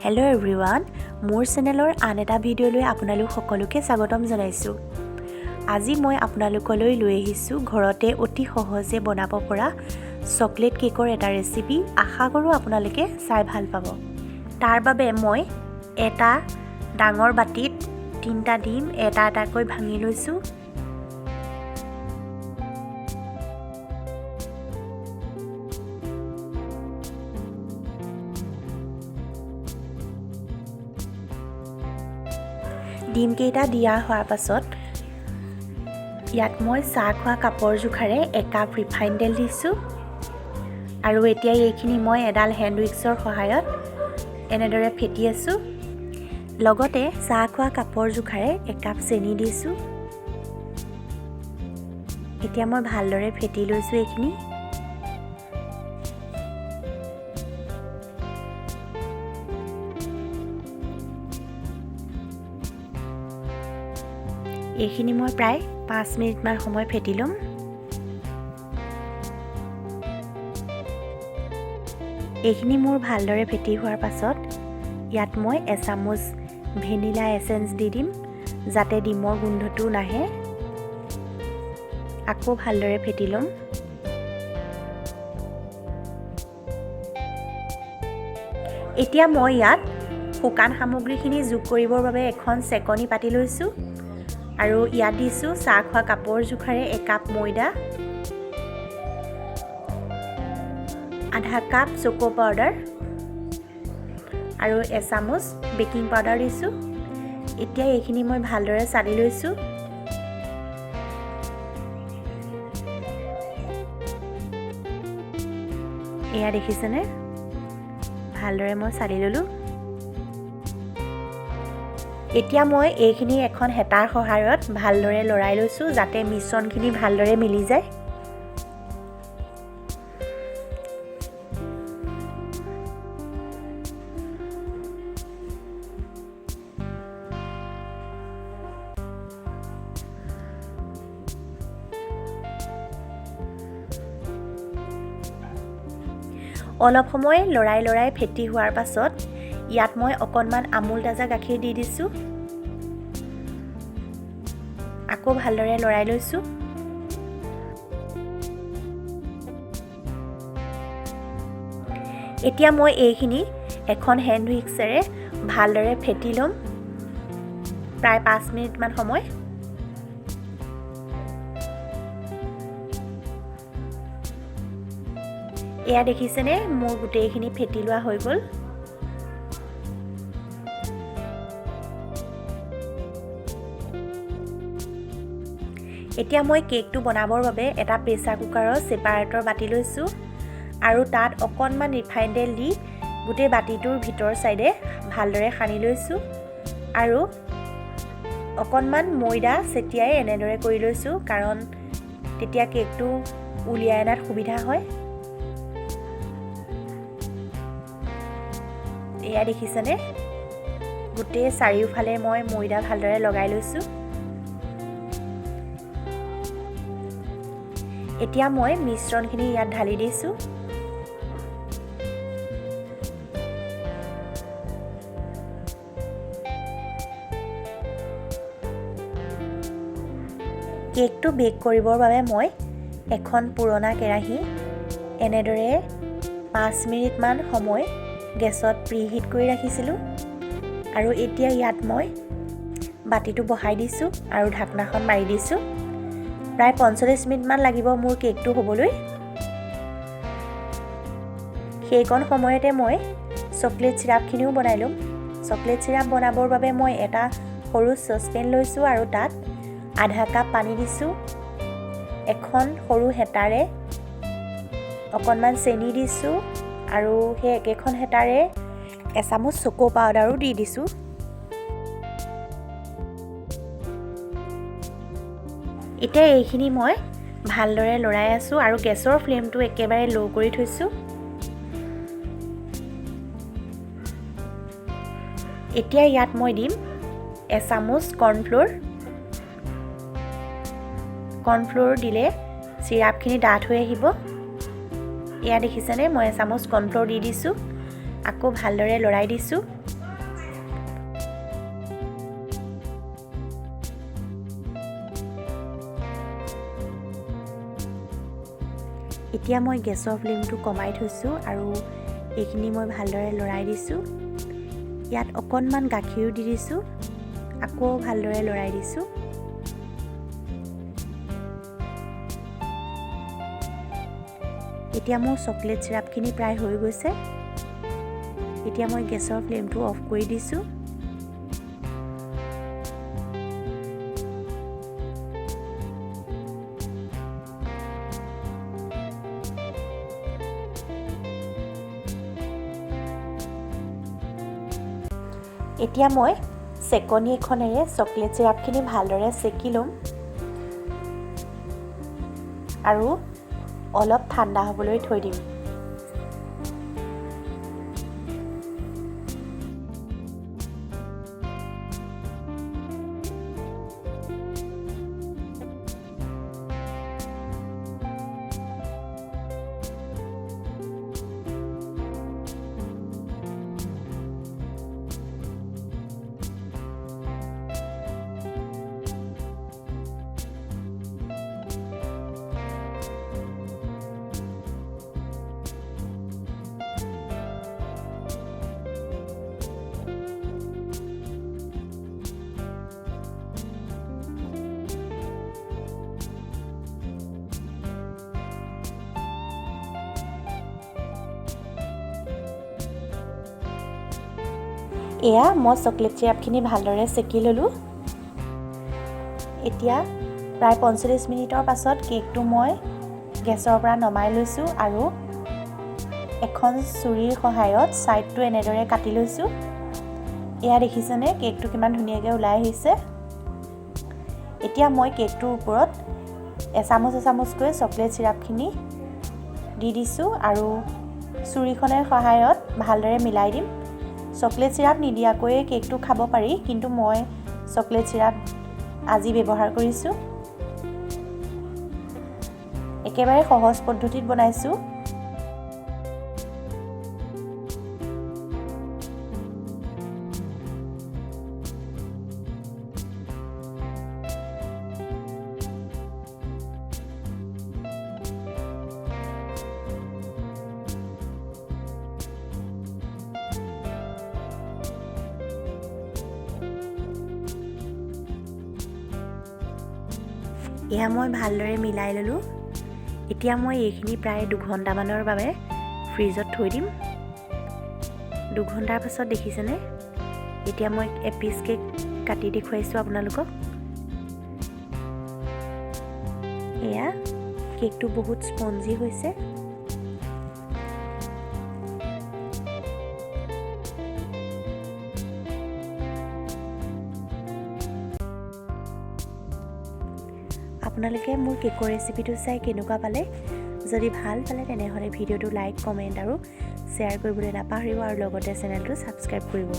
Hello' everyone, মোৰ চেনেলৰ আন এটা ভিডিঅ'লৈ আপোনালোক সকলোকে স্বাগতম জনাইছোঁ। আজি মই আপোনালোকলৈ লৈ আহিছোঁ ঘৰতে অতি সহজে বনাব পৰা চকলেট কেকৰ এটা ৰেচিপি। আশা কৰোঁ আপোনালোকে চাই ভাল পাব। তাৰ বাবে মই এটা ডাঙৰ বাটিত 3টা ডিম এটা এটাকৈ ভাঙি লৈছোঁ। ডিম কেইটা দিয়া হোৱাৰ পাছত ইয়াত মই চাহ খোৱা কাপৰ জোখাৰে 1 কাপ ৰিফাইন তেল দিছোঁ আৰু এতিয়া এইখিনি মই এডাল হেণ্ড উইক্সৰ সহায়ত এনেদৰে ফেটি আছোঁ। লগতে চাহ খোৱা কাপৰ জোখাৰে 1 কাপ চেনি দিছোঁ। এতিয়া মই ভালদৰে ফেটি লৈছোঁ এইখিনি। এইখিনি মই প্ৰায় 5 মিনিটমান সময় ফেটি ল'ম। এইখিনি মোৰ ভালদৰে ফেটি হোৱাৰ পাছত ইয়াত মই এচামুচ ভেনিলা এছেন্স দি দিম যাতে ডিমৰ গোন্ধটো নাহে। আকৌ ভালদৰে ফেটি ল'ম। এতিয়া মই ইয়াত শুকান সামগ্ৰীখিনি যোগ কৰিবৰ বাবে এখন চেকনি পাতি লৈছোঁ আৰু ইয়াত দিছোঁ চাহ খোৱা কাপৰ জোখাৰে 1 কাপ ময়দা, আধা কাপ চকো পাউডাৰ আৰু এচামুচ বেকিং পাউডাৰ দিছোঁ। এতিয়া এইখিনি মই ভালদৰে চালি লৈছোঁ। এয়া দেখিছেনে, ভালদৰে মই চালি ল'লোঁ। এতিয়া মই এইখিনি এখন হেতাৰ সহায়ত ভালদৰে লৰাই লৈছোঁ যাতে মিশ্ৰণখিনি ভালদৰে মিলি যায়। অলপ সময় লৰাই ফেটি হোৱাৰ পাছত ইয়াত মই অকণমান আমুল তাজা গাখীৰ দি দিছোঁ। আকৌ ভালদৰে লৰাই লৈছোঁ। এতিয়া মই এইখিনি এখন হেণ্ড উইক্সেৰে ভালদৰে ফেটি ল'ম প্ৰায় 5 মিনিটমান সময়। এয়া দেখিছেনে, মোৰ গোটেইখিনি ফেটি লোৱা হৈ গ'ল। এতিয়া মই কেকটো বনাবৰ বাবে এটা প্ৰেছাৰ কুকাৰৰ ছেপাৰেটৰ বাতি লৈছোঁ আৰু তাত অকণমান ৰিফাইন তেল দি গোটেই বাতিটোৰ ভিতৰ চাইডে ভালদৰে সানি লৈছোঁ আৰু অকণমান ময়দা ছটিয়াই এনেদৰে কৰি লৈছোঁ কাৰণ তেতিয়া কেকটো উলিয়াই অনাত সুবিধা হয়। এয়া দেখিছেনে, গোটেই চাৰিওফালে মই ময়দা ভালদৰে লগাই লৈছোঁ। এতিয়া মই মিশ্ৰণখিনি ইয়াত ঢালি দিছোঁ। কেকটো বেক কৰিবৰ বাবে মই এখন পুৰণা কেৰাহী এনেদৰে 5 মিনিটমান সময় গেছত প্ৰিহিট কৰি ৰাখিছিলোঁ আৰু এতিয়া ইয়াত মই বাতিটো বহাই দিছোঁ আৰু ঢাকনাখন মাৰি দিছোঁ। প্ৰায় 45 মিনিটমান লাগিব মোৰ কেকটো হ'বলৈ। সেইকণ সময়তে মই চকলেট চিৰাপখিনিও বনাই ল'ম। চকলেট চিৰাপ বনাবৰ বাবে মই এটা সৰু চচপেন লৈছোঁ আৰু তাত আধা কাপ পানী দিছোঁ। এখন সৰু হেতাৰে অকণমান চেনি দিছোঁ আৰু সেই একেখন হেতাৰে এচামুচ চকো পাউডাৰো দি দিছোঁ। এতিয়া এইখিনি মই ভালদৰে লৰাই আছোঁ আৰু গেছৰ ফ্লেমটো একেবাৰে ল' কৰি থৈছোঁ। এতিয়া ইয়াত মই দিম এচামুচ কৰ্ণফ্ল'ৰ দিলে চিৰাপখিনি ডাঠ হৈ আহিব। এয়া দেখিছেনে, মই এচামুচ কৰ্ণফ্ল'ৰ দি দিছোঁ। আকৌ ভালদৰে লৰাই দিছোঁ। এতিয়া মই গেছৰ ফ্লেমটো কমাই থৈছোঁ আৰু এইখিনি মই ভালদৰে লৰাই দিছোঁ। ইয়াত অকণমান গাখীৰো দি দিছোঁ, আকৌ ভালদৰে লৰাই দিছোঁ। এতিয়া মোৰ চকলেট চিৰাপখিনি প্ৰায় হৈ গৈছে। এতিয়া মই গেছৰ ফ্লেমটো অফ কৰি দিছোঁ। এতিয়া মই চেকনি এখনেৰে চকলেট চিৰাপখিনি ভালদৰে চেকি ল'ম আৰু অলপ ঠাণ্ডা হ'বলৈ থৈ দিম। এয়া মই চকলেট চিৰাপখিনি ভালদৰে চেকি ল'লোঁ। এতিয়া প্ৰায় 45 মিনিটৰ পাছত কেকটো মই গেছৰ পৰা নমাই লৈছোঁ আৰু এখন ছুৰীৰ সহায়ত ছাইডটো এনেদৰে কাটি লৈছোঁ। এয়া দেখিছেনে কেকটো কিমান ধুনীয়াকৈ ওলাই আহিছে। এতিয়া মই কেকটোৰ ওপৰত এচামুচকৈ চকলেট চিৰাপখিনি দি দিছোঁ আৰু ছুৰীখনৰ সহায়ত ভালদৰে মিলাই দিম। চকলেট চিৰাপ নিদিয়াকৈয়ে কেকটো খাব পাৰি, কিন্তু মই চকলেট চিৰাপ আজি ব্যৱহাৰ কৰিছোঁ। একেবাৰে সহজ পদ্ধতিত বনাইছোঁ। এয়া মই ভালদৰে মিলাই ল'লোঁ। এতিয়া মই এইখিনি প্ৰায় 2 ঘণ্টামানৰ বাবে ফ্ৰিজত থৈ দিম। 2 ঘণ্টাৰ পাছত দেখিছেনে, এতিয়া মই এপিচ কেক কাটি দেখুৱাইছোঁ আপোনালোকক। এয়া কেকটো বহুত স্পঞ্জি হৈছে। আপোনালোকে মোৰ কেকৰ ৰেচিপিটো চাই কেনেকুৱা পালে? যদি ভাল পালে তেনেহ'লে ভিডিঅ'টো লাইক, কমেণ্ট আৰু শ্বেয়াৰ কৰিবলৈ নাপাহৰিব আৰু লগতে চেনেলটো ছাবস্ক্ৰাইব কৰিব।